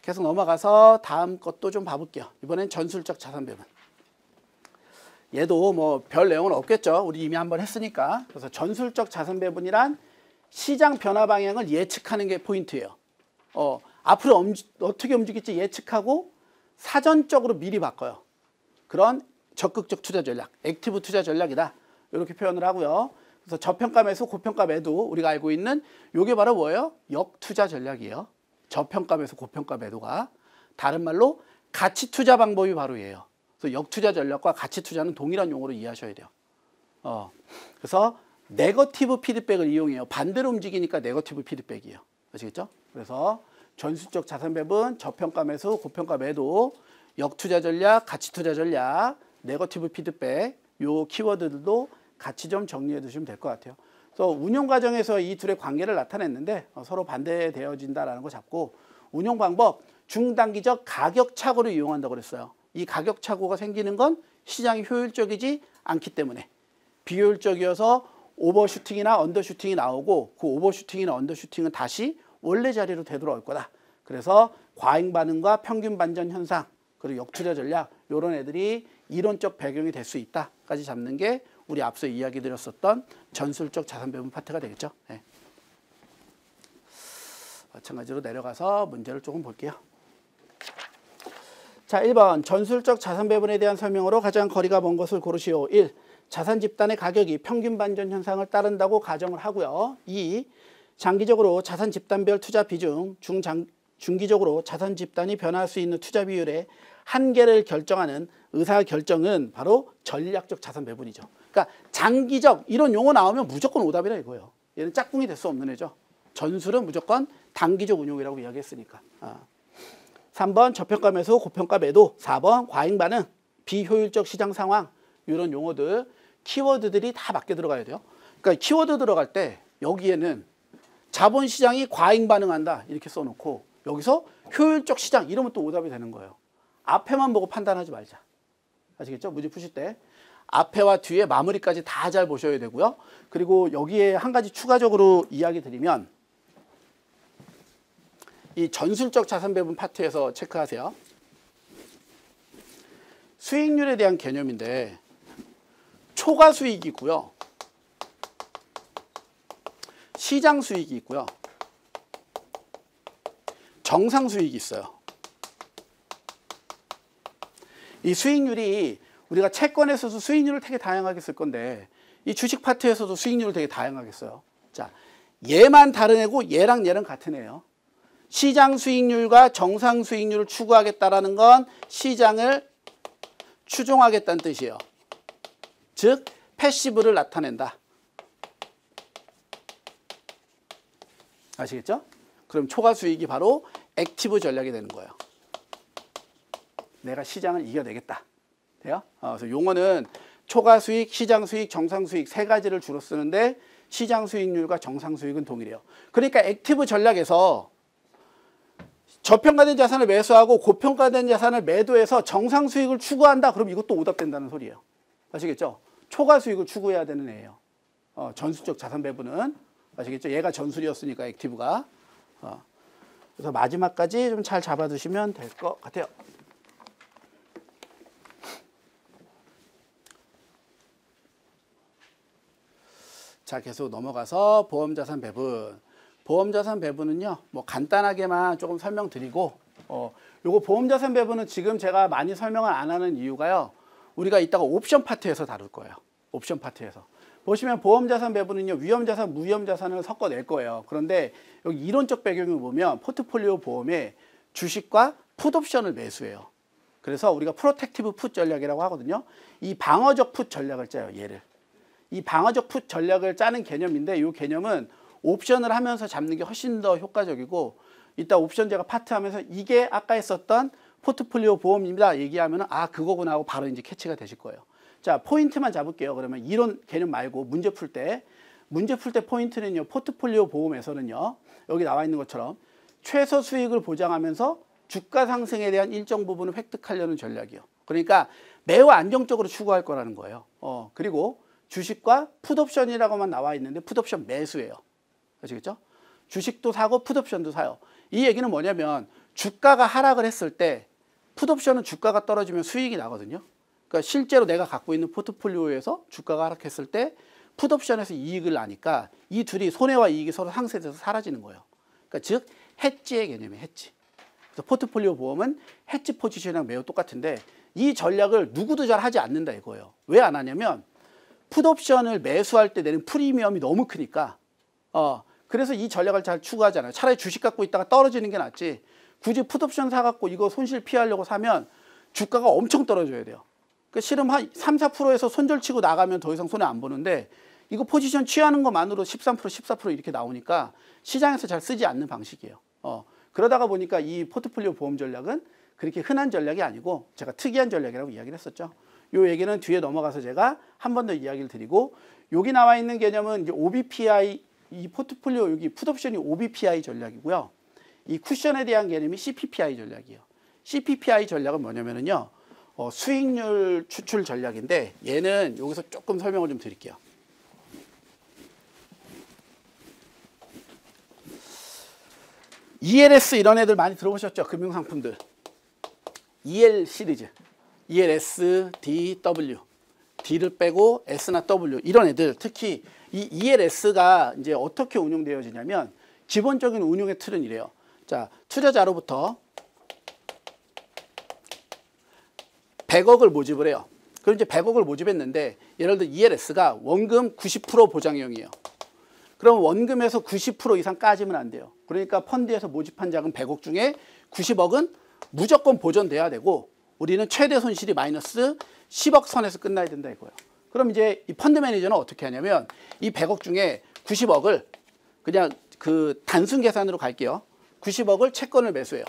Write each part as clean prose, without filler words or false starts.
계속 넘어가서 다음 것도 좀 봐볼게요. 이번엔 전술적 자산 배분. 얘도 뭐 별 내용은 없겠죠. 우리 이미 한번 했으니까. 그래서 전술적 자산 배분이란 시장 변화 방향을 예측하는 게 포인트예요. 앞으로 어떻게 움직일지 예측하고 사전적으로 미리 바꿔요. 그런 적극적 투자 전략, 액티브 투자 전략이다. 이렇게 표현을 하고요. 그래서 저평가 매수, 고평가 매도 우리가 알고 있는 이게 바로 뭐예요? 역투자 전략이에요. 저평가 매수, 고평가 매도가. 다른 말로 가치 투자 방법이 바로 얘예요. 그래서 역투자 전략과 가치 투자는 동일한 용어로 이해하셔야 돼요. 그래서 네거티브 피드백을 이용해요. 반대로 움직이니까 네거티브 피드백이에요. 아시겠죠? 그래서 전술적 자산 배분, 저평가 매수, 고평가 매도, 역투자 전략, 가치 투자 전략, 네거티브 피드백 요 키워드들도 같이 좀 정리해 두시면 될 것 같아요. 그래서 운용 과정에서 이 둘의 관계를 나타냈는데 서로 반대되어진다라는 거 잡고 운용 방법 중단기적 가격 착오를 이용한다고 그랬어요. 이 가격 착오가 생기는 건 시장이 효율적이지 않기 때문에 비효율적이어서 오버슈팅이나 언더슈팅이 나오고 그 오버슈팅이나 언더슈팅은 다시 원래 자리로 되돌아올 거다. 그래서 과잉 반응과 평균 반전 현상 그리고 역투자 전략 이런 애들이 이론적 배경이 될 수 있다까지 잡는 게 우리 앞서 이야기 드렸었던 전술적 자산 배분 파트가 되겠죠. 네. 마찬가지로 내려가서 문제를 조금 볼게요. 자, 1번 전술적 자산 배분에 대한 설명으로 가장 거리가 먼 것을 고르시오. 1. 자산 집단의 가격이 평균 반전 현상을 따른다고 가정을 하고요. 2. 장기적으로 자산 집단별 투자 비중, 중기적으로 자산 집단이 변화할 수 있는 투자 비율의 한계를 결정하는 의사결정은 바로 전략적 자산 배분이죠. 그러니까 장기적 이런 용어 나오면 무조건 오답이라 이거예요. 얘는 짝꿍이 될 수 없는 애죠. 전술은 무조건 단기적 운용이라고 이야기했으니까. 3번 저평가 매수, 고평가 매도. 4번 과잉 반응, 비효율적 시장 상황. 이런 용어들, 키워드들이 다 맞게 들어가야 돼요. 그러니까 키워드 들어갈 때 여기에는 자본시장이 과잉 반응한다 이렇게 써놓고 여기서 효율적 시장 이러면 또 오답이 되는 거예요. 앞에만 보고 판단하지 말자. 아시겠죠? 문제 푸실 때 앞에와 뒤에 마무리까지 다 잘 보셔야 되고요. 그리고 여기에 한 가지 추가적으로 이야기 드리면 이 전술적 자산 배분 파트에서 체크하세요. 수익률에 대한 개념인데 초과 수익이 있고요. 시장 수익이 있고요. 정상 수익이 있어요. 이 수익률이 우리가 채권에서도 수익률을 되게 다양하게 쓸 건데 이 주식 파트에서도 수익률을 되게 다양하게 써요. 자, 얘만 다른 애고 얘랑 같은 애예요. 시장 수익률과 정상 수익률을 추구하겠다라는 건 시장을 추종하겠다는 뜻이에요. 즉 패시브를 나타낸다. 아시겠죠? 그럼 초과 수익이 바로 액티브 전략이 되는 거예요. 내가 시장을 이겨내겠다. 돼요? 그래서 용어는 초과 수익, 시장 수익, 정상 수익 세 가지를 주로 쓰는데 시장 수익률과 정상 수익은 동일해요. 그러니까 액티브 전략에서 저평가된 자산을 매수하고 고평가된 자산을 매도해서 정상 수익을 추구한다. 그럼 이것도 오답된다는 소리예요. 아시겠죠? 초과 수익을 추구해야 되는 애예요. 전술적 자산 배분은. 아시겠죠? 얘가 전술이었으니까 액티브가. 그래서 마지막까지 좀 잘 잡아두시면 될 것 같아요. 자, 계속 넘어가서 보험자산 배분. 보험자산 배분은요, 뭐 간단하게만 조금 설명드리고, 요거 보험자산 배분은 지금 제가 많이 설명을 안 하는 이유가요, 우리가 이따가 옵션 파트에서 다룰 거예요. 옵션 파트에서. 보시면 보험자산 배분은요, 위험자산, 무위험자산을 섞어낼 거예요. 그런데 여기 이론적 배경을 보면 포트폴리오 보험에 주식과 풋옵션을 매수해요. 그래서 우리가 프로텍티브 풋 전략이라고 하거든요. 이 방어적 풋 전략을 짜요, 얘를. 이 방어적 풋 전략을 짜는 개념인데 이 개념은 옵션을 하면서 잡는 게 훨씬 더 효과적이고 이따 옵션 제가 파트 하면서 이게 아까 했었던 포트폴리오 보험입니다 얘기하면 아 그거구나 하고 바로 이제 캐치가 되실 거예요. 자, 포인트만 잡을게요. 그러면 이론 개념 말고 문제 풀 때 포인트는요, 포트폴리오 보험에서는요, 여기 나와 있는 것처럼 최소 수익을 보장하면서 주가 상승에 대한 일정 부분을 획득하려는 전략이요. 그러니까 매우 안정적으로 추구할 거라는 거예요. 그리고 주식과 풋옵션이라고만 나와 있는데 풋옵션 매수예요. 아시겠죠? 주식도 사고 풋옵션도 사요. 이 얘기는 뭐냐면 주가가 하락을 했을 때 풋옵션은 주가가 떨어지면 수익이 나거든요. 그러니까 실제로 내가 갖고 있는 포트폴리오에서 주가가 하락했을 때 풋옵션에서 이익을 나니까 이 둘이 손해와 이익이 서로 상쇄돼서 사라지는 거예요. 그러니까 즉 해지의 개념이 해지. 그래서 포트폴리오 보험은 해지 포지션이랑 매우 똑같은데 이 전략을 누구도 잘 하지 않는다 이거예요. 왜 안 하냐면 풋옵션을 매수할 때 내는 프리미엄이 너무 크니까 그래서 이 전략을 잘 추구하잖아요. 차라리 주식 갖고 있다가 떨어지는 게 낫지 굳이 풋옵션 사갖고 이거 손실 피하려고 사면 주가가 엄청 떨어져야 돼요. 그러니까 실은 한 3, 4%에서 손절치고 나가면 더 이상 손해 안 보는데 이거 포지션 취하는 것만으로 13%, 14% 이렇게 나오니까 시장에서 잘 쓰지 않는 방식이에요. 그러다가 보니까 이 포트폴리오 보험 전략은 그렇게 흔한 전략이 아니고 제가 특이한 전략이라고 이야기를 했었죠. 이 얘기는 뒤에 넘어가서 제가 한 번 더 이야기를 드리고 여기 나와 있는 개념은 이제 OBPI 이 포트폴리오 여기 풋옵션이 OBPI 전략이고요. 이 쿠션에 대한 개념이 CPPI 전략이에요. CPPI 전략은 뭐냐면요. 수익률 추출 전략인데 얘는 여기서 조금 설명을 좀 드릴게요. ELS 이런 애들 많이 들어보셨죠? 금융상품들. EL 시리즈. ELS, D, W. D를 빼고 S나 W 이런 애들 특히 이 ELS가 이제 어떻게 운용되어지냐면 기본적인 운용의 틀은 이래요. 자, 투자자로부터 100억을 모집을 해요. 그럼 이제 100억을 모집했는데 예를 들어 ELS가 원금 90% 보장형이에요. 그럼 원금에서 90% 이상 까지면 안 돼요. 그러니까 펀드에서 모집한 자금 100억 중에 90억은 무조건 보존돼야 되고 우리는 최대 손실이 마이너스 10억 선에서 끝나야 된다 이거예요. 그럼 이제 이 펀드 매니저는 어떻게 하냐면 이 100억 중에 90억을 그냥 그 단순 계산으로 갈게요. 90억을 채권을 매수해요.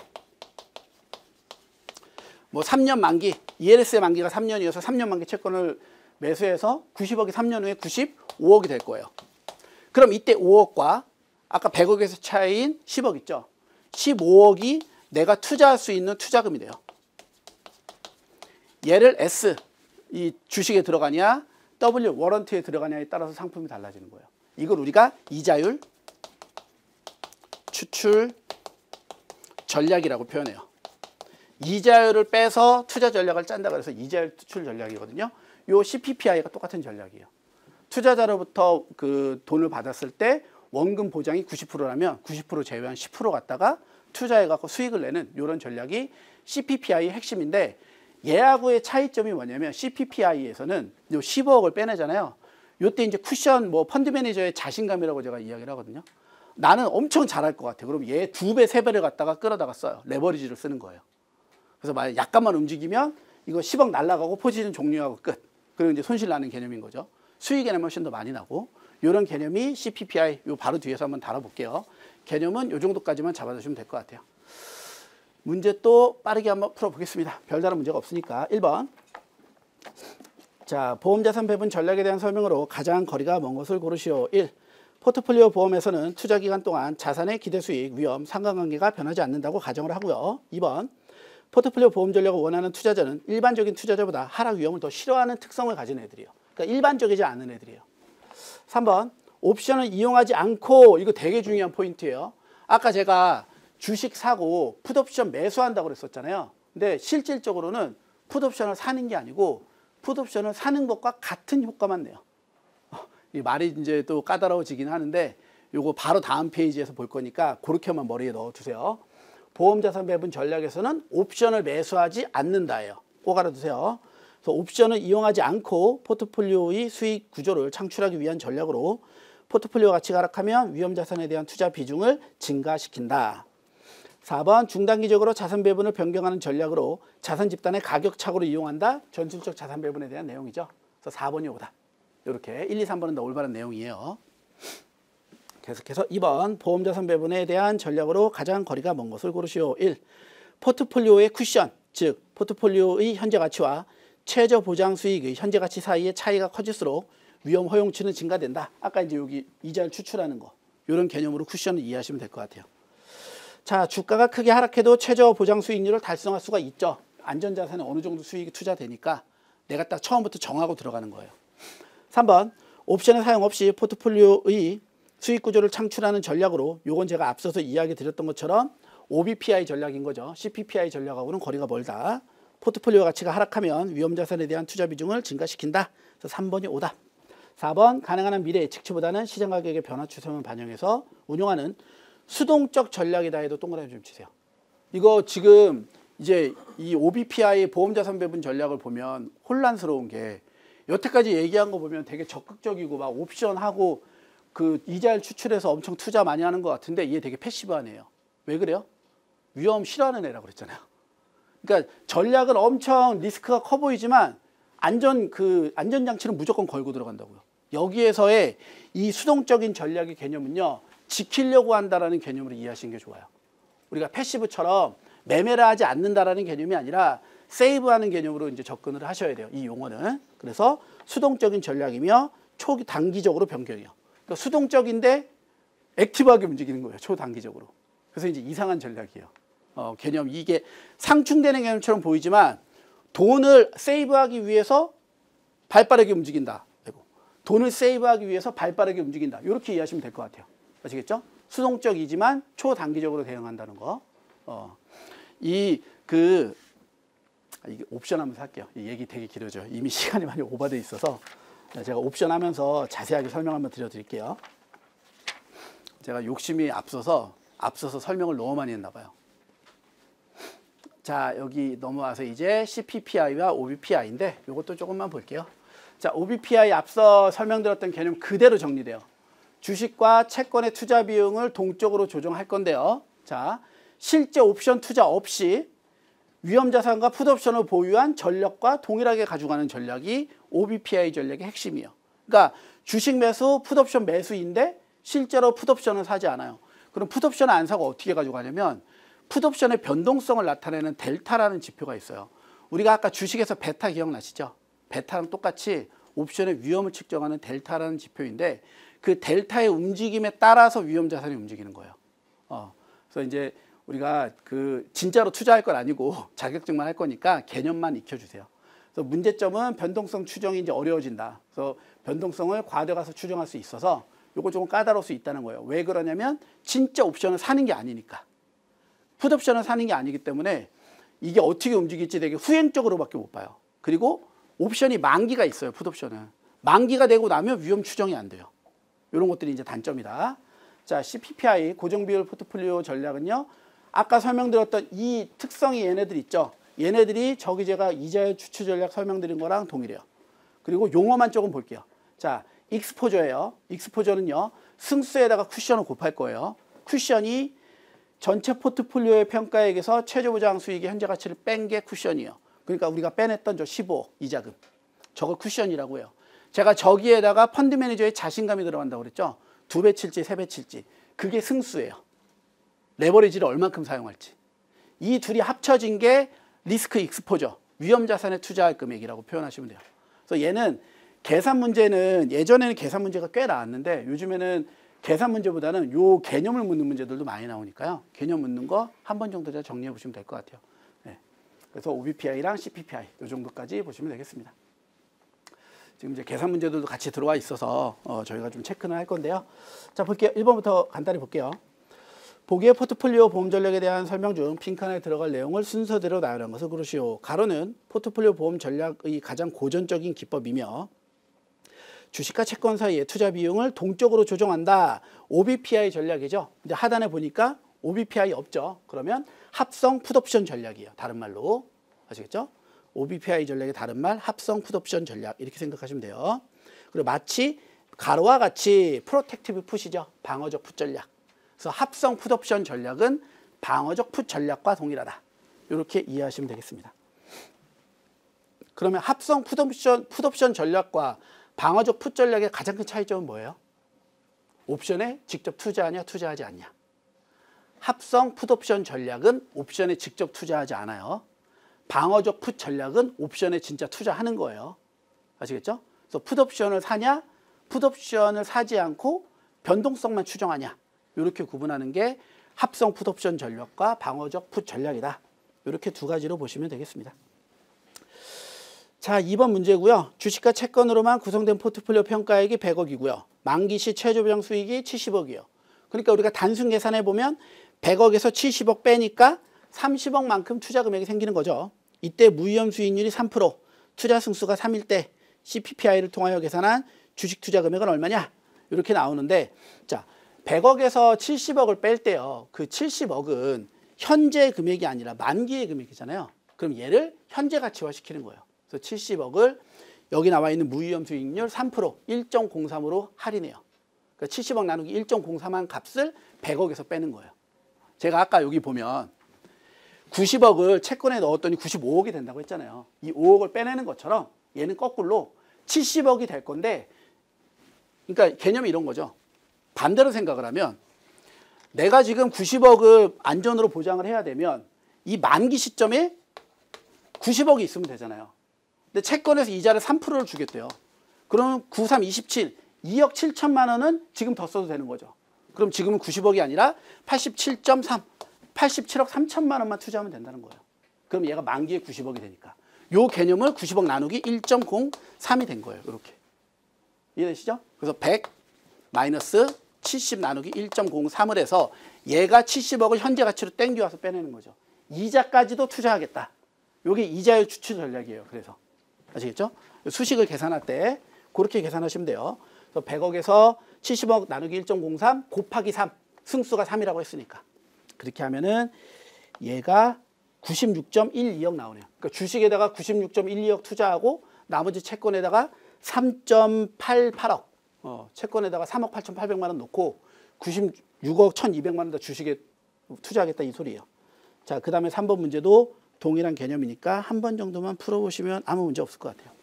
뭐 3년 만기, ELS의 만기가 3년이어서 3년 만기 채권을 매수해서 90억이 3년 후에 95억이 될 거예요. 그럼 이때 5억과 아까 100억에서 차이인 10억 있죠. 15억이 내가 투자할 수 있는 투자금이 돼요. 얘를 S, 이 주식에 들어가냐, W, 워런티에 들어가냐에 따라서 상품이 달라지는 거예요. 이걸 우리가 이자율 추출 전략이라고 표현해요. 이자율을 빼서 투자 전략을 짠다 그래서 이자율 추출 전략이거든요. 요 CPPI가 똑같은 전략이에요. 투자자로부터 그 돈을 받았을 때 원금 보장이 90%라면 90% 제외한 10% 갖다가 투자해갖고 수익을 내는 이런 전략이 CPPI의 핵심인데 얘하고의 차이점이 뭐냐면 CPPI에서는 요 15억을 빼내잖아요. 요때 이제 쿠션 뭐 펀드 매니저의 자신감이라고 제가 이야기를 하거든요. 나는 엄청 잘할 것 같아. 그럼 얘 2배, 3배를 갖다가 끌어다가 써요. 레버리지를 쓰는 거예요. 그래서 만약 약간만 움직이면 이거 10억 날라가고 포지션 종료하고 끝. 그리고 이제 손실 나는 개념인 거죠. 수익이 나면 훨씬 더 많이 나고 이런 개념이 CPPI 요 바로 뒤에서 한번 다뤄볼게요. 개념은 요 정도까지만 잡아주시면 될 것 같아요. 문제 또 빠르게 한번 풀어보겠습니다. 별다른 문제가 없으니까 1번. 자, 보험자산 배분 전략에 대한 설명으로 가장 거리가 먼 것을 고르시오. 1. 포트폴리오 보험에서는 투자기간 동안 자산의 기대수익, 위험, 상관관계가 변하지 않는다고 가정을 하고요. 2번. 포트폴리오 보험 전략을 원하는 투자자는 일반적인 투자자보다 하락 위험을 더 싫어하는 특성을 가진 애들이에요. 그러니까 일반적이지 않은 애들이에요. 3번. 옵션을 이용하지 않고 이거 되게 중요한 포인트예요. 아까 제가 주식 사고 풋옵션 매수한다고 그랬었잖아요. 근데 실질적으로는 풋옵션을 사는 게 아니고 풋옵션을 사는 것과 같은 효과만 내요. 이 말이 이제 또 까다로워지긴 하는데 요거 바로 다음 페이지에서 볼 거니까 그렇게만 머리에 넣어두세요. 보험자산 배분 전략에서는 옵션을 매수하지 않는다예요. 꼭 알아두세요. 그래서 옵션을 이용하지 않고 포트폴리오의 수익 구조를 창출하기 위한 전략으로 포트폴리오 가치가 하락하면 위험자산에 대한 투자 비중을 증가시킨다. 4번 중단기적으로 자산 배분을 변경하는 전략으로 자산 집단의 가격 착오를 이용한다. 전술적 자산 배분에 대한 내용이죠. 그래서 4번이 오다. 이렇게 1, 2, 3번은 다 올바른 내용이에요. 계속해서 2번 보험자산 배분에 대한 전략으로 가장 거리가 먼 것을 고르시오. 1. 포트폴리오의 쿠션, 즉 포트폴리오의 현재 가치와 최저 보장 수익의 현재 가치 사이의 차이가 커질수록 위험 허용치는 증가된다. 아까 이제 여기 이자를 추출하는 거 이런 개념으로 쿠션을 이해하시면 될 것 같아요. 자, 주가가 크게 하락해도 최저 보장 수익률을 달성할 수가 있죠. 안전자산에 어느 정도 수익이 투자되니까 내가 딱 처음부터 정하고 들어가는 거예요. 3번 옵션의 사용 없이 포트폴리오의 수익 구조를 창출하는 전략으로 요건 제가 앞서서 이야기 드렸던 것처럼 OBPI 전략인 거죠. CPPI 전략하고는 거리가 멀다. 포트폴리오 가치가 하락하면 위험자산에 대한 투자 비중을 증가시킨다. 그래서 3번이 오답. 4번 가능한 한 미래 예측치보다는 시장 가격의 변화 추세만 반영해서 운용하는 수동적 전략이다 해도 동그라미 좀 치세요. 이거 지금 이제 이 OBPI 보험자산 배분 전략을 보면 혼란스러운 게 여태까지 얘기한 거 보면 되게 적극적이고 막 옵션하고 그 이자를 추출해서 엄청 투자 많이 하는 것 같은데 얘 되게 패시브한 애예요. 왜 그래요? 위험 싫어하는 애라고 그랬잖아요. 그러니까 전략은 엄청 리스크가 커 보이지만 안전장치는 무조건 걸고 들어간다고요. 여기에서의 이 수동적인 전략의 개념은요, 지키려고 한다라는 개념으로 이해하시는 게 좋아요. 우리가 패시브처럼 매매를 하지 않는다라는 개념이 아니라 세이브하는 개념으로 이제 접근을 하셔야 돼요. 이 용어는. 그래서 수동적인 전략이며 초단기적으로 변경해요. 그러니까 수동적인데 액티브하게 움직이는 거예요. 초단기적으로. 그래서 이제 이상한 전략이에요. 개념 이게 상충되는 개념처럼 보이지만 돈을 세이브하기 위해서 발빠르게 움직인다. 돈을 세이브하기 위해서 발빠르게 움직인다. 이렇게 이해하시면 될 것 같아요. 아시겠죠? 수동적이지만 초단기적으로 대응한다는 거. 이게 옵션 하면서 할게요. 이 얘기 되게 길어져요. 이미 시간이 많이 오버돼 있어서 제가 옵션 하면서 자세하게 설명 한번 드려드릴게요. 제가 욕심이 앞서서 설명을 너무 많이 했나 봐요. 자, 여기 넘어와서 이제 CPPI와 OBPI인데 이것도 조금만 볼게요. 자, OBPI 앞서 설명드렸던 개념 그대로 정리돼요. 주식과 채권의 투자 비용을 동적으로 조정할 건데요. 자, 실제 옵션 투자 없이 위험자산과 풋옵션을 보유한 전략과 동일하게 가져가는 전략이 OBPI 전략의 핵심이에요. 그러니까 주식 매수, 풋옵션 매수인데 실제로 풋옵션은 사지 않아요. 그럼 풋옵션을 안 사고 어떻게 가져가냐면 풋옵션의 변동성을 나타내는 델타라는 지표가 있어요. 우리가 아까 주식에서 베타 기억나시죠? 베타랑 똑같이 옵션의 위험을 측정하는 델타라는 지표인데 그 델타의 움직임에 따라서 위험자산이 움직이는 거예요. 그래서 이제 우리가 진짜로 투자할 건 아니고 자격증만 할 거니까 개념만 익혀주세요. 그래서 문제점은 변동성 추정이 이제 어려워진다. 그래서 변동성을 과대가서 추정할 수 있어서 요거 조금 까다로울 수 있다는 거예요. 왜 그러냐면 진짜 옵션을 사는 게 아니니까. 풋옵션을 사는 게 아니기 때문에 이게 어떻게 움직일지 되게 후행적으로밖에 못 봐요. 그리고 옵션이 만기가 있어요. 풋옵션은. 만기가 되고 나면 위험 추정이 안 돼요. 이런 것들이 이제 단점이다. 자, CPPI 고정비율 포트폴리오 전략은요. 아까 설명드렸던 이 특성이 얘네들 있죠. 얘네들이 저기 제가 이자율 추출 전략 설명드린 거랑 동일해요. 그리고 용어만 조금 볼게요. 자, 익스포저예요. 익스포저는요. 승수에다가 쿠션을 곱할 거예요. 쿠션이 전체 포트폴리오의 평가액에서 최저보장 수익의 현재 가치를 뺀 게 쿠션이에요. 그러니까 우리가 빼냈던 저 15억 이자금. 저걸 쿠션이라고 해요. 제가 저기에다가 펀드 매니저의 자신감이 들어간다고 그랬죠. 2배 칠지 3배 칠지. 그게 승수예요. 레버리지를 얼만큼 사용할지. 이 둘이 합쳐진 게 리스크 익스포저. 위험자산에 투자할 금액이라고 표현하시면 돼요. 그래서 얘는 계산 문제는 예전에는 계산 문제가 꽤 나왔는데 요즘에는 계산 문제보다는 요 개념을 묻는 문제들도 많이 나오니까요. 개념 묻는 거 한 번 정도 정리해 보시면 될 것 같아요. 네. 그래서 OBPI랑 CPPI 요 정도까지 보시면 되겠습니다. 지금 이제 계산 문제들도 같이 들어와 있어서 저희가 좀 체크는 할 건데요. 자, 볼게요. 1번부터 간단히 볼게요. 보기의 포트폴리오 보험 전략에 대한 설명 중 빈칸에 들어갈 내용을 순서대로 나열한 것을 고르시오. 가로는 포트폴리오 보험 전략의 가장 고전적인 기법이며 주식과 채권 사이의 투자 비용을 동적으로 조정한다. OBPI 전략이죠. 이제 하단에 보니까 OBPI 없죠. 그러면 합성 풋옵션 전략이에요. 다른 말로. 아시겠죠? OBPI 전략의 다른 말 합성 풋옵션 전략 이렇게 생각하시면 돼요. 그리고 마치 가로와 같이 프로텍티브 풋이죠. 방어적 풋 전략. 그래서 합성 풋옵션 전략은 방어적 풋 전략과 동일하다. 이렇게 이해하시면 되겠습니다. 그러면 합성 풋옵션 전략과 방어적 풋 전략의 가장 큰 차이점은 뭐예요? 옵션에 직접 투자하냐 투자하지 않냐. 합성 풋옵션 전략은 옵션에 직접 투자하지 않아요. 방어적 풋 전략은 옵션에 진짜 투자하는 거예요. 아시겠죠? 그래서 풋옵션을 사냐 풋옵션을 사지 않고 변동성만 추정하냐. 이렇게 구분하는 게 합성 풋옵션 전략과 방어적 풋 전략이다. 이렇게 두 가지로 보시면 되겠습니다. 자, 2번 문제고요. 주식과 채권으로만 구성된 포트폴리오 평가액이 100억이고요. 만기 시 최저보장 수익이 70억이에요. 그러니까 우리가 단순 계산해 보면 100억에서 70억 빼니까 30억만큼 투자 금액이 생기는 거죠. 이때 무위험 수익률이 3%, 투자 승수가 3일 때 CPPI를 통하여 계산한 주식 투자 금액은 얼마냐? 이렇게 나오는데, 자, 100억에서 70억을 뺄 때요. 그 70억은 현재 금액이 아니라 만기의 금액이잖아요. 그럼 얘를 현재 가치화 시키는 거예요. 그래서 70억을 여기 나와 있는 무위험 수익률 3%, 1.03으로 할인해요. 그러니까 70억 나누기 1.03한 값을 100억에서 빼는 거예요. 제가 아까 여기 보면 90억을 채권에 넣었더니 95억이 된다고 했잖아요. 이 5억을 빼내는 것처럼 얘는 거꾸로 70억이 될 건데, 그러니까 개념이 이런 거죠. 반대로 생각을 하면 내가 지금 90억을 안전으로 보장을 해야 되면 이 만기 시점에 90억이 있으면 되잖아요. 근데 채권에서 이자를 3%를 주겠대요. 그러면 93, 27, 2억 7천만 원은 지금 더 써도 되는 거죠. 그럼 지금은 90억이 아니라 87.3, 87억 3천만 원만 투자하면 된다는 거예요. 그럼 얘가 만기에 90억이 되니까. 요 개념을 90억 나누기 1.03이 된 거예요. 이렇게. 이해되시죠? 그래서 100 마이너스 70 나누기 1.03을 해서 얘가 70억을 현재 가치로 땡겨와서 빼내는 거죠. 이자까지도 투자하겠다. 이게 이자율 추출 전략이에요. 그래서 아시겠죠? 수식을 계산할 때 그렇게 계산하시면 돼요. 그래서 100억에서 70억 나누기 1.03 곱하기 3, 승수가 3이라고 했으니까. 그렇게 하면은 얘가 96.12억 나오네요. 그러니까 주식에다가 96.12억 투자하고 나머지 채권에다가 3.88억, 채권에다가 3억 8,800만 원 넣고 96억 1,200만 원 더 주식에 투자하겠다 이 소리예요. 자, 그 다음에 3번 문제도 동일한 개념이니까 한 번 정도만 풀어보시면 아무 문제 없을 것 같아요.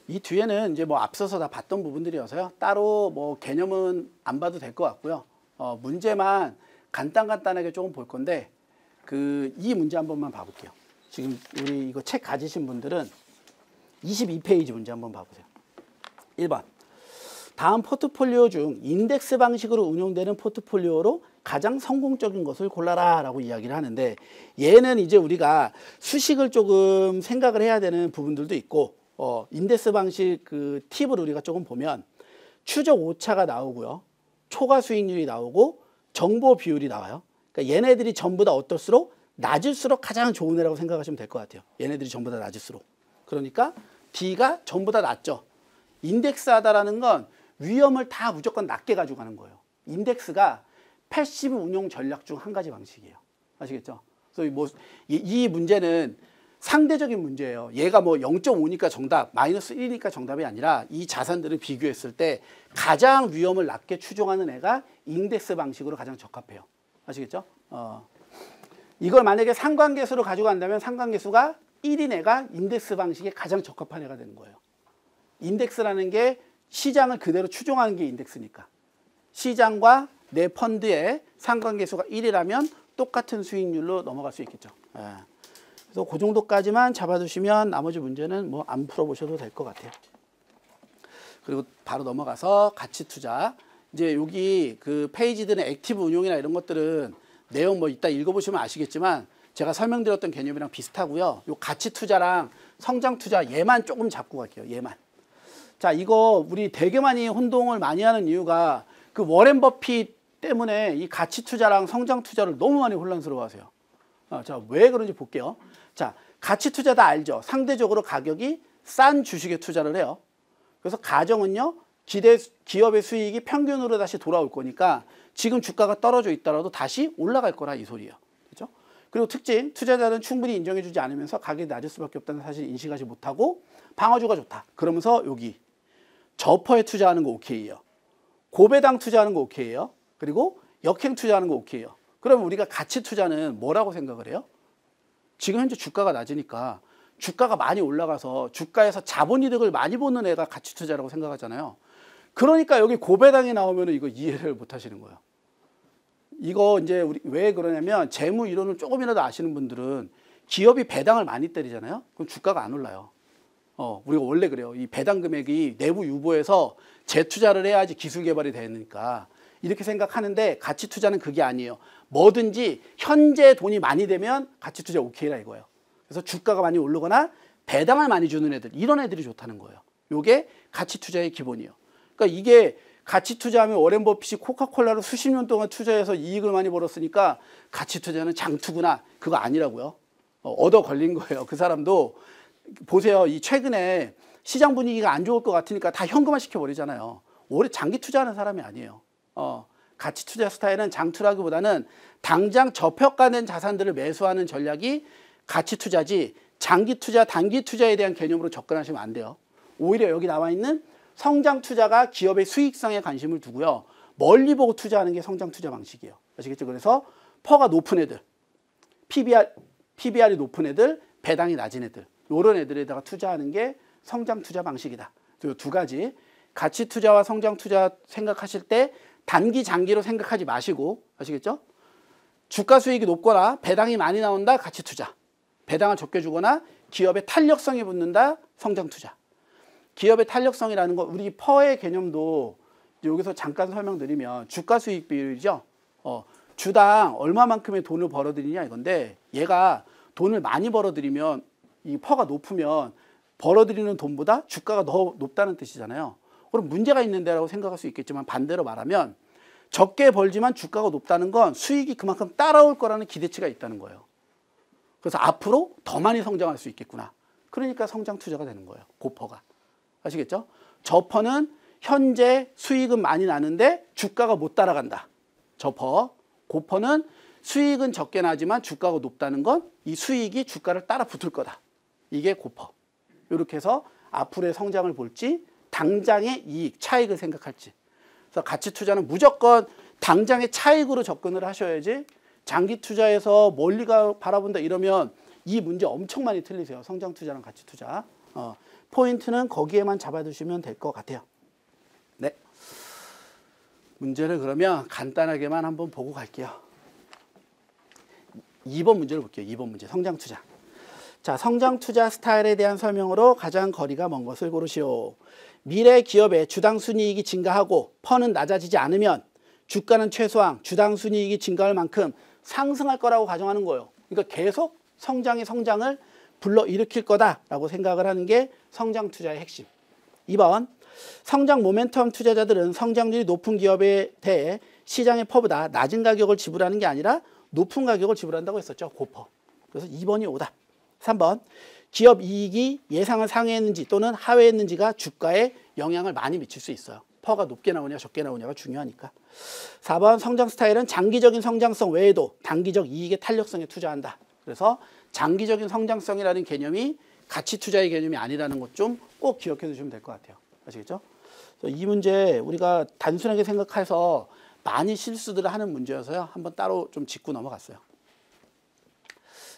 이 뒤에는 이제 뭐 앞서서 다 봤던 부분들이어서요. 따로 뭐 개념은 안 봐도 될 것 같고요. 문제만 간단하게 조금 볼 건데, 이 문제 한 번만 봐볼게요. 지금 우리 이거 책 가지신 분들은 22페이지 문제 한번 봐보세요. 1번. 다음 포트폴리오 중 인덱스 방식으로 운용되는 포트폴리오로 가장 성공적인 것을 골라라 라고 이야기를 하는데, 얘는 이제 우리가 수식을 조금 생각을 해야 되는 부분들도 있고, 인덱스 방식 그 팁을 우리가 조금 보면 추적 오차가 나오고요. 초과 수익률이 나오고 정보 비율이 나와요. 그러니까 얘네들이 전부 다 어떨수록 낮을수록 가장 좋은 애라고 생각하시면 될 것 같아요. 얘네들이 전부 다 낮을수록. 그러니까 D가 전부 다 낮죠. 인덱스하다라는 건 위험을 다 무조건 낮게 가지고 가는 거예요. 인덱스가 패시브 운용 전략 중 한 가지 방식이에요. 아시겠죠? 그래서 뭐 이 문제는 상대적인 문제예요. 얘가 뭐 0.5니까 정답, 마이너스 1이니까 정답이 아니라 이 자산들을 비교했을 때 가장 위험을 낮게 추종하는 애가 인덱스 방식으로 가장 적합해요. 아시겠죠? 이걸 만약에 상관계수로 가져간다면 상관계수가 1인 애가 인덱스 방식에 가장 적합한 애가 되는 거예요. 인덱스라는 게 시장을 그대로 추종하는 게 인덱스니까. 시장과 내 펀드의 상관계수가 1이라면 똑같은 수익률로 넘어갈 수 있겠죠. 그래서 그 정도까지만 잡아두시면 나머지 문제는 뭐 안 풀어보셔도 될 것 같아요. 그리고 바로 넘어가서 가치 투자. 이제 여기 그 페이지들은 액티브 운용이나 이런 것들은 내용 뭐 이따 읽어보시면 아시겠지만 제가 설명드렸던 개념이랑 비슷하고요. 요 가치 투자랑 성장 투자 얘만 조금 잡고 갈게요. 얘만. 자, 이거 우리 되게 많이 혼동을 많이 하는 이유가 그 워렌 버핏 때문에 이 가치 투자랑 성장 투자를 너무 많이 혼란스러워하세요. 자, 왜 그런지 볼게요. 자, 가치 투자 다 알죠? 상대적으로 가격이 싼 주식에 투자를 해요. 그래서 가정은요, 기업의 수익이 평균으로 다시 돌아올 거니까 지금 주가가 떨어져 있더라도 다시 올라갈 거라 이 소리예요. 그렇죠? 그리고 특징, 투자자는 충분히 인정해주지 않으면서 가격이 낮을 수밖에 없다는 사실을 인식하지 못하고 방어주가 좋다. 그러면서 여기 저퍼에 투자하는 거 오케이예요. 고배당 투자하는 거 오케이예요. 그리고 역행 투자하는 거 오케이예요. 그러면 우리가 가치 투자는 뭐라고 생각을 해요? 지금 현재 주가가 낮으니까 주가가 많이 올라가서 주가에서 자본이득을 많이 보는 애가 가치 투자라고 생각하잖아요. 그러니까 여기 고배당이 나오면 이거 이해를 못 하시는 거예요. 이거 이제 우리 왜 그러냐면 재무 이론을 조금이라도 아시는 분들은 기업이 배당을 많이 때리잖아요. 그럼 주가가 안 올라요. 우리가 원래 그래요. 이 배당 금액이 내부 유보해서 재투자를 해야지 기술 개발이 되니까 이렇게 생각하는데 가치 투자는 그게 아니에요. 뭐든지 현재 돈이 많이 되면 가치 투자 오케이라 이거예요. 그래서 주가가 많이 오르거나 배당을 많이 주는 애들, 이런 애들이 좋다는 거예요. 요게 가치 투자의 기본이에요. 그러니까 이게 가치 투자하면 워렌 버핏이 코카콜라를 수십 년 동안 투자해서 이익을 많이 벌었으니까 가치 투자는 장투구나. 그거 아니라고요. 얻어 걸린 거예요. 그 사람도 보세요. 이 최근에 시장 분위기가 안 좋을 것 같으니까 다 현금화 시켜버리잖아요. 오래 장기 투자하는 사람이 아니에요. 가치 투자 스타일은 장투라기보다는 당장 저평가된 자산들을 매수하는 전략이 가치 투자지 장기 투자, 단기 투자에 대한 개념으로 접근하시면 안 돼요. 오히려 여기 나와 있는 성장 투자가 기업의 수익성에 관심을 두고요. 멀리 보고 투자하는 게 성장 투자 방식이에요. 아시겠죠? 그래서 퍼가 높은 애들, PBR이 높은 애들, 배당이 낮은 애들 이런 애들에다가 투자하는 게 성장 투자 방식이다. 이 두 가지 가치 투자와 성장 투자 생각하실 때 단기 장기로 생각하지 마시고 아시겠죠? 주가 수익이 높거나 배당이 많이 나온다 가치 투자, 배당을 적게 주거나 기업의 탄력성이 붙는다 성장 투자. 기업의 탄력성이라는 거 우리 퍼의 개념도 여기서 잠깐 설명드리면 주가 수익 비율이죠. 주당 얼마만큼의 돈을 벌어들이냐 이건데 얘가 돈을 많이 벌어들이면 이 퍼가 높으면 벌어들이는 돈보다 주가가 더 높다는 뜻이잖아요. 그럼 문제가 있는데라고 생각할 수 있겠지만 반대로 말하면 적게 벌지만 주가가 높다는 건 수익이 그만큼 따라올 거라는 기대치가 있다는 거예요. 그래서 앞으로 더 많이 성장할 수 있겠구나. 그러니까 성장 투자가 되는 거예요. 고퍼가. 아시겠죠? 저퍼는 현재 수익은 많이 나는데 주가가 못 따라간다. 저퍼. 고퍼는 수익은 적게 나지만 주가가 높다는 건 이 수익이 주가를 따라 붙을 거다. 이게 고퍼. 이렇게 해서 앞으로의 성장을 볼지 당장의 이익, 차익을 생각할지. 그래서 가치 투자는 무조건 당장의 차익으로 접근을 하셔야지 장기 투자에서 멀리 바라본다 이러면 이 문제 엄청 많이 틀리세요. 성장 투자랑 가치 투자. 포인트는 거기에만 잡아두시면 될 것 같아요. 네. 문제를 그러면 간단하게만 한번 보고 갈게요. 2번 문제를 볼게요. 2번 문제. 성장 투자. 자, 성장 투자 스타일에 대한 설명으로 가장 거리가 먼 것을 고르시오. 미래 기업의 주당 순이익이 증가하고 퍼는 낮아지지 않으면 주가는 최소한 주당 순이익이 증가할 만큼 상승할 거라고 가정하는 거예요. 그러니까 계속 성장을 불러일으킬 거다라고 생각을 하는 게 성장 투자의 핵심. 2번, 성장 모멘텀 투자자들은 성장률이 높은 기업에 대해 시장의 퍼보다 낮은 가격을 지불하는 게 아니라 높은 가격을 지불한다고 했었죠. 고퍼. 그래서 2번이 오답. 3번, 기업 이익이 예상을 상회했는지 또는 하회했는지가 주가에 영향을 많이 미칠 수 있어요. 퍼가 높게 나오냐 적게 나오냐가 중요하니까. 4번, 성장 스타일은 장기적인 성장성 외에도 단기적 이익의 탄력성에 투자한다. 그래서 장기적인 성장성이라는 개념이 가치 투자의 개념이 아니라는 것 좀 꼭 기억해 두시면 될 것 같아요. 아시겠죠? 이 문제 우리가 단순하게 생각해서 많이 실수들을 하는 문제여서요. 한번 따로 좀 짚고 넘어갔어요.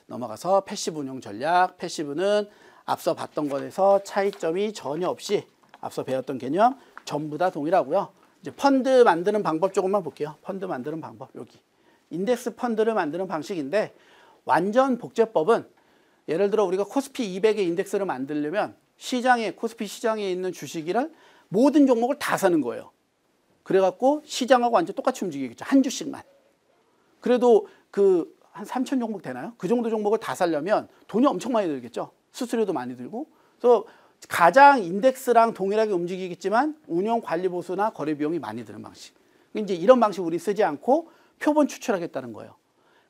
넘어가서 패시브 운용 전략. 패시브는 앞서 봤던 것에서 차이점이 전혀 없이 앞서 배웠던 개념 전부 다 동일하고요. 이제 펀드 만드는 방법 조금만 볼게요. 펀드 만드는 방법 여기. 인덱스 펀드를 만드는 방식인데 완전 복제법은 예를 들어 우리가 코스피 200의 인덱스를 만들려면 코스피 시장에 있는 주식이랑 모든 종목을 다 사는 거예요. 그래갖고 시장하고 완전 똑같이 움직이겠죠. 한 주씩만. 그래도 한 3천 종목 되나요? 그 정도 종목을 다 사려면 돈이 엄청 많이 들겠죠. 수수료도 많이 들고. 그래서 가장 인덱스랑 동일하게 움직이겠지만 운영 관리 보수나 거래 비용이 많이 드는 방식. 이제 이런 방식 우리 쓰지 않고 표본 추출하겠다는 거예요.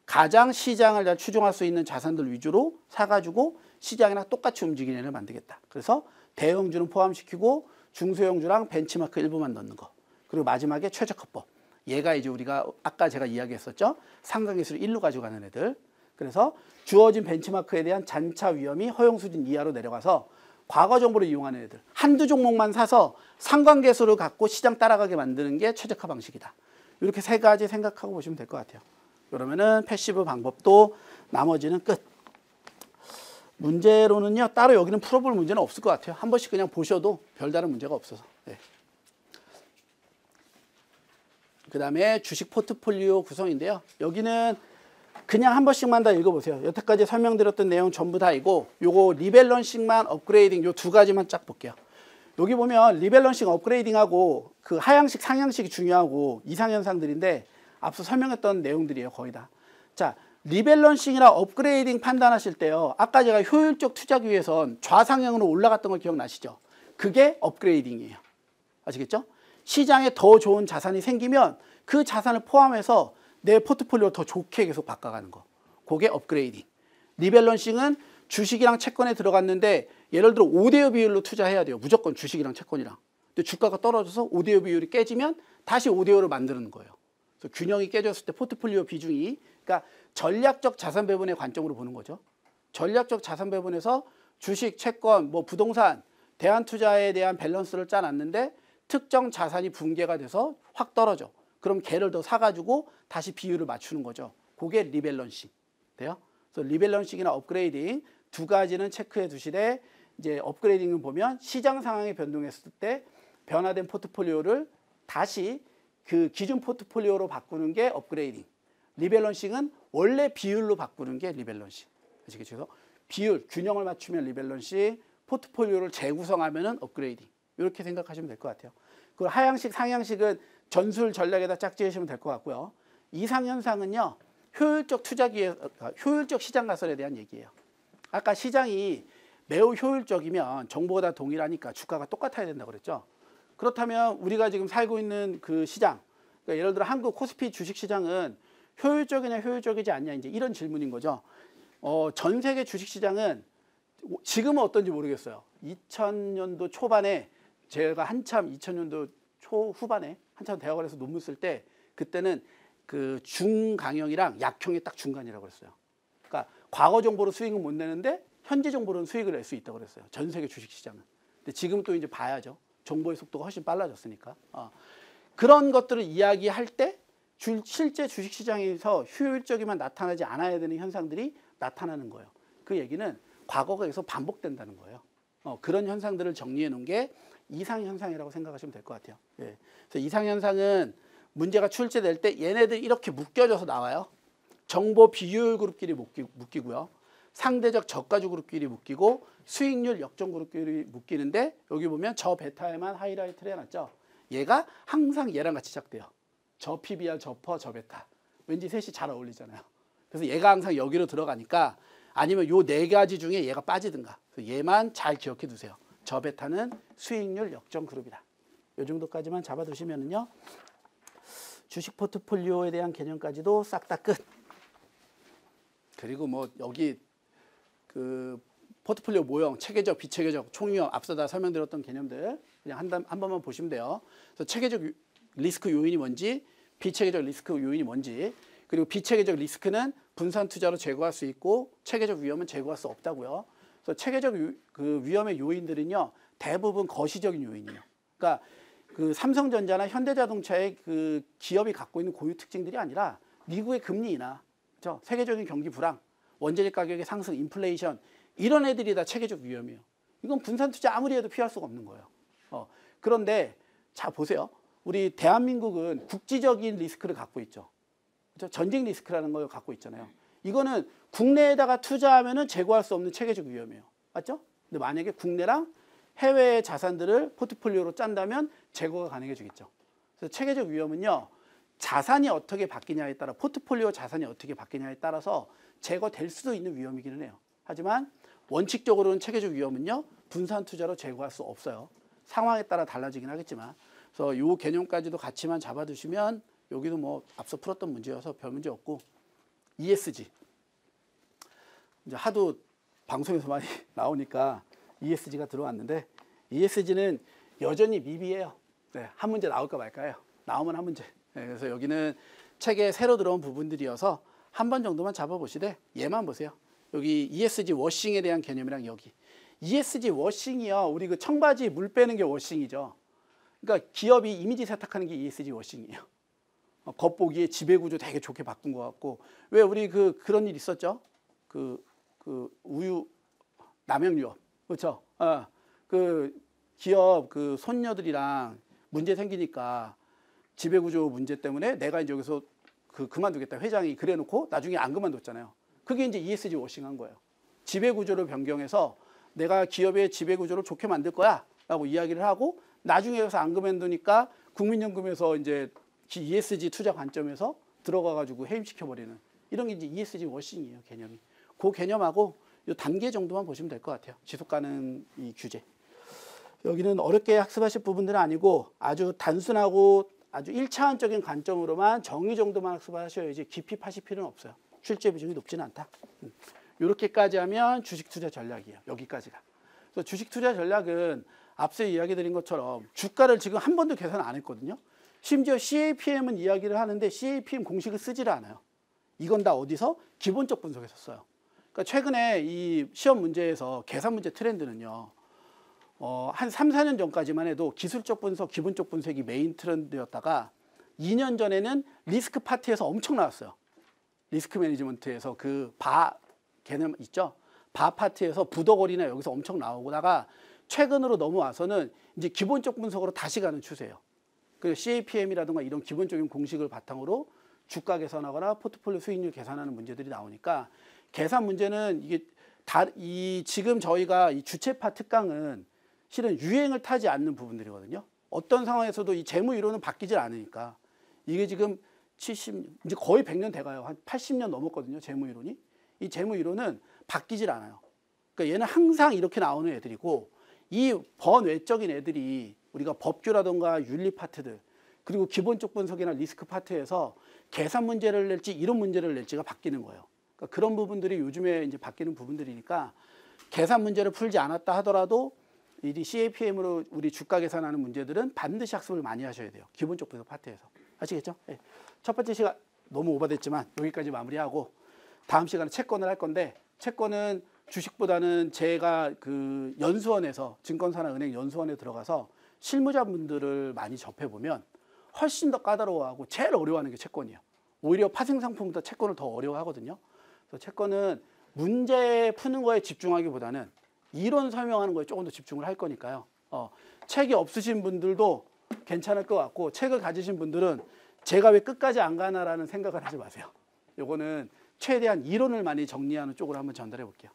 가장 시장을 잘 추종할 수 있는 자산들 위주로 사가지고 시장이랑 똑같이 움직이는 애를 만들겠다. 그래서 대형주는 포함시키고 중소형주랑 벤치마크 일부만 넣는 거. 그리고 마지막에 최적화법. 얘가 이제 우리가 아까 제가 이야기했었죠. 상강기술 1로 가져가는 애들. 그래서 주어진 벤치마크에 대한 잔차 위험이 허용 수준 이하로 내려가서 과거 정보를 이용하는 애들. 한두 종목만 사서 상관계수를 갖고 시장 따라가게 만드는 게 최적화 방식이다. 이렇게 세 가지 생각하고 보시면 될 것 같아요. 그러면은 패시브 방법도 나머지는 끝. 문제로는요. 따로 여기는 풀어볼 문제는 없을 것 같아요. 한 번씩 그냥 보셔도 별다른 문제가 없어서. 네. 그 다음에 주식 포트폴리오 구성인데요. 여기는 그냥 한 번씩만 다 읽어보세요. 여태까지 설명드렸던 내용 전부 다 이고 요거 리밸런싱만 업그레이딩 요 두 가지만 쫙 볼게요. 여기 보면 리밸런싱 업그레이딩하고 그 하향식 상향식이 중요하고 이상현상들인데 앞서 설명했던 내용들이에요. 거의 다. 자, 리밸런싱이나 업그레이딩 판단하실 때요. 아까 제가 효율적 투자기 위해선 좌상향으로 올라갔던 거 기억나시죠? 그게 업그레이딩이에요. 아시겠죠? 시장에 더 좋은 자산이 생기면 그 자산을 포함해서 내 포트폴리오 더 좋게 계속 바꿔가는 거. 그게 업그레이딩. 리밸런싱은 주식이랑 채권에 들어갔는데 예를 들어 5대5 비율로 투자해야 돼요. 무조건 주식이랑 채권이랑. 근데 주가가 떨어져서 5대5 비율이 깨지면 다시 5대5로 만드는 거예요. 그래서 균형이 깨졌을 때 포트폴리오 비중이, 그러니까 전략적 자산 배분의 관점으로 보는 거죠. 전략적 자산 배분에서 주식, 채권, 뭐 부동산, 대안투자에 대한 밸런스를 짜놨는데 특정 자산이 붕괴가 돼서 확 떨어져. 그럼 걔를 더 사가지고 다시 비율을 맞추는 거죠. 그게 리밸런싱 돼요. 그래서 리밸런싱이나 업그레이딩 두 가지는 체크해 두시되, 이제 업그레이딩을 보면 시장 상황이 변동했을 때 변화된 포트폴리오를 다시 그 기준 포트폴리오로 바꾸는 게 업그레이딩. 리밸런싱은 원래 비율로 바꾸는 게 리밸런싱. 아시겠죠? 비율, 균형을 맞추면 리밸런싱, 포트폴리오를 재구성하면은 업그레이딩. 이렇게 생각하시면 될 것 같아요. 그 하향식, 상향식은 전술 전략에다 짝지으시면 될 것 같고요. 이상현상은요, 효율적 효율적 시장 가설에 대한 얘기예요. 아까 시장이 매우 효율적이면 정보가 다 동일하니까 주가가 똑같아야 된다고 그랬죠. 그렇다면 우리가 지금 살고 있는 그 시장, 그러니까 예를 들어 한국 코스피 주식시장은 효율적이냐 효율적이지 않냐, 이제 이런 질문인 거죠. 전 세계 주식시장은 지금은 어떤지 모르겠어요. 2000년도 초반에 제가 한참 2000년도 초후반에 한참 대학원에서 논문 쓸 때, 그때는 그 중강형이랑 약형이 딱 중간이라고 그랬어요. 그러니까 과거 정보로 수익은 못 내는데 현재 정보로는 수익을 낼 수 있다고 그랬어요. 전 세계 주식시장은. 근데 지금 또 이제 봐야죠. 정보의 속도가 훨씬 빨라졌으니까. 그런 것들을 이야기할 때 실제 주식시장에서 효율적이만 나타나지 않아야 되는 현상들이 나타나는 거예요. 그 얘기는 과거가 계속 반복된다는 거예요. 그런 현상들을 정리해 놓은 게 이상현상이라고 생각하시면 될 것 같아요. 예. 그래서 이상현상은 문제가 출제될 때 얘네들 이렇게 묶여져서 나와요. 정보 비율 그룹끼리 묶이고요. 상대적 저가주 그룹끼리 묶이고 수익률 역전 그룹끼리 묶이는데, 여기 보면 저 베타에만 하이라이트를 해놨죠. 얘가 항상 얘랑 같이 시작돼요. 저 PBR, 저 퍼, 저 베타. 왠지 셋이 잘 어울리잖아요. 그래서 얘가 항상 여기로 들어가니까, 아니면 요 네 가지 중에 얘가 빠지든가. 그래서 얘만 잘 기억해 두세요. 저 베타는 수익률 역전 그룹이다. 요 정도까지만 잡아두시면은요, 주식 포트폴리오에 대한 개념까지도 싹 다 끝. 그리고 뭐 여기 그 포트폴리오 모형, 체계적, 비체계적, 총위험, 앞서 다 설명드렸던 개념들 그냥 한 번만 보시면 돼요. 그래서 체계적 리스크 요인이 뭔지, 비체계적 리스크 요인이 뭔지, 그리고 비체계적 리스크는 분산 투자로 제거할 수 있고 체계적 위험은 제거할 수 없다고요. 그래서 체계적 그 위험의 요인들은요, 대부분 거시적인 요인이에요. 그러니까 그 삼성전자나 현대자동차의 그 기업이 갖고 있는 고유 특징들이 아니라 미국의 금리 인하, 그렇죠? 세계적인 경기 불황, 원재료 가격의 상승, 인플레이션, 이런 애들이 다 체계적 위험이에요. 이건 분산 투자 아무리 해도 피할 수가 없는 거예요. 그런데 자 보세요. 우리 대한민국은 국지적인 리스크를 갖고 있죠. 그렇죠? 전쟁 리스크라는 걸 갖고 있잖아요. 이거는 국내에다가 투자하면은 제거할 수 없는 체계적 위험이에요. 맞죠? 근데 만약에 국내랑 해외 자산들을 포트폴리오로 짠다면 제거가 가능해지겠죠. 그래서 체계적 위험은요, 자산이 어떻게 바뀌냐에 따라, 포트폴리오 자산이 어떻게 바뀌냐에 따라서 제거될 수도 있는 위험이기는 해요. 하지만 원칙적으로는 체계적 위험은요, 분산 투자로 제거할 수 없어요. 상황에 따라 달라지긴 하겠지만. 그래서 이 개념까지도 같이만 잡아두시면, 여기도 뭐 앞서 풀었던 문제여서 별 문제 없고, ESG. 이제 하도 방송에서 많이 나오니까 ESG가 들어왔는데, ESG는 여전히 미비해요. 네, 한 문제 나올까 말까요? 나오면 한 문제. 네, 그래서 여기는 책에 새로 들어온 부분들이어서 한 번 정도만 잡아보시되 얘만 보세요. 여기 ESG 워싱에 대한 개념이랑 여기. ESG 워싱이요, 우리 그 청바지 물 빼는 게 워싱이죠. 그러니까 기업이 이미지 세탁하는 게 ESG 워싱이에요. 겉보기에 지배구조 되게 좋게 바꾼 것 같고, 왜 우리 그런 일 있었죠? 그 우유 남양유업, 그렇죠? 그 기업 그 손녀들이랑 문제 생기니까 지배구조 문제 때문에 내가 이제 여기서 그만두겠다, 회장이 그래놓고 나중에 안 그만뒀잖아요. 그게 이제 ESG 워싱한 거예요. 지배구조를 변경해서 내가 기업의 지배구조를 좋게 만들 거야 라고 이야기를 하고, 나중에 여기서 안 그만두니까 국민연금에서 이제 ESG 투자 관점에서 들어가가지고 해임시켜버리는, 이런 게 이제 ESG 워싱이에요, 개념이. 그 개념하고 이 단계 정도만 보시면 될 것 같아요. 지속가능 이 규제. 여기는 어렵게 학습하실 부분들은 아니고 아주 단순하고 아주 1차원적인 관점으로만 정의 정도만 학습하셔야지 깊이 파실 필요는 없어요. 출제 비중이 높지는 않다. 이렇게까지 하면 주식 투자 전략이에요. 여기까지가. 그래서 주식 투자 전략은 앞서 이야기 드린 것처럼 주가를 지금 한 번도 계산 안 했거든요. 심지어 CAPM은 이야기를 하는데 CAPM 공식을 쓰지를 않아요. 이건 다 어디서? 기본적 분석에서 써요. 그러니까 최근에 이 시험 문제에서 계산 문제 트렌드는요. 한 3, 4년 전까지만 해도 기술적 분석, 기본적 분석이 메인 트렌드였다가 2년 전에는 리스크 파트에서 엄청 나왔어요. 리스크 매니지먼트에서 그 개념 있죠? 바 파트에서 부더거리나 여기서 엄청 나오다가 최근으로 넘어와서는 이제 기본적 분석으로 다시 가는 추세예요. 그래서 CAPM이라든가 이런 기본적인 공식을 바탕으로 주가 계산하거나 포트폴리오 수익률 계산하는 문제들이 나오니까 계산 문제는 이게 지금 저희가 이 주체파 특강은 실은 유행을 타지 않는 부분들이거든요. 어떤 상황에서도 이 재무 이론은 바뀌질 않으니까 이게 지금 이제 거의 100년 돼가요. 한 80년 넘었거든요. 재무 이론이. 이 재무 이론은 바뀌질 않아요. 그러니까 얘는 항상 이렇게 나오는 애들이고 이 번외적인 애들이 우리가 법규라든가 윤리 파트들 그리고 기본적 분석이나 리스크 파트에서 계산 문제를 낼지 이론 문제를 낼지가 바뀌는 거예요. 그러니까 그런 부분들이 요즘에 이제 바뀌는 부분들이니까 계산 문제를 풀지 않았다 하더라도 이 CAPM으로 우리 주가 계산하는 문제들은 반드시 학습을 많이 하셔야 돼요. 기본적 분석 파트에서. 아시겠죠? 네. 첫 번째 시간 너무 오버됐지만 여기까지 마무리하고 다음 시간에 채권을 할 건데 채권은 주식보다는 제가 그 연수원에서 증권사나 은행 연수원에 들어가서 실무자분들을 많이 접해보면 훨씬 더 까다로워하고 제일 어려워하는 게 채권이에요. 오히려 파생상품보다 채권을 더 어려워하거든요. 그래서 채권은 문제 푸는 거에 집중하기보다는 이론 설명하는 거에 조금 더 집중을 할 거니까요. 책이 없으신 분들도 괜찮을 것 같고 책을 가지신 분들은 제가 왜 끝까지 안 가나라는 생각을 하지 마세요. 요거는 최대한 이론을 많이 정리하는 쪽으로 한번 전달해 볼게요.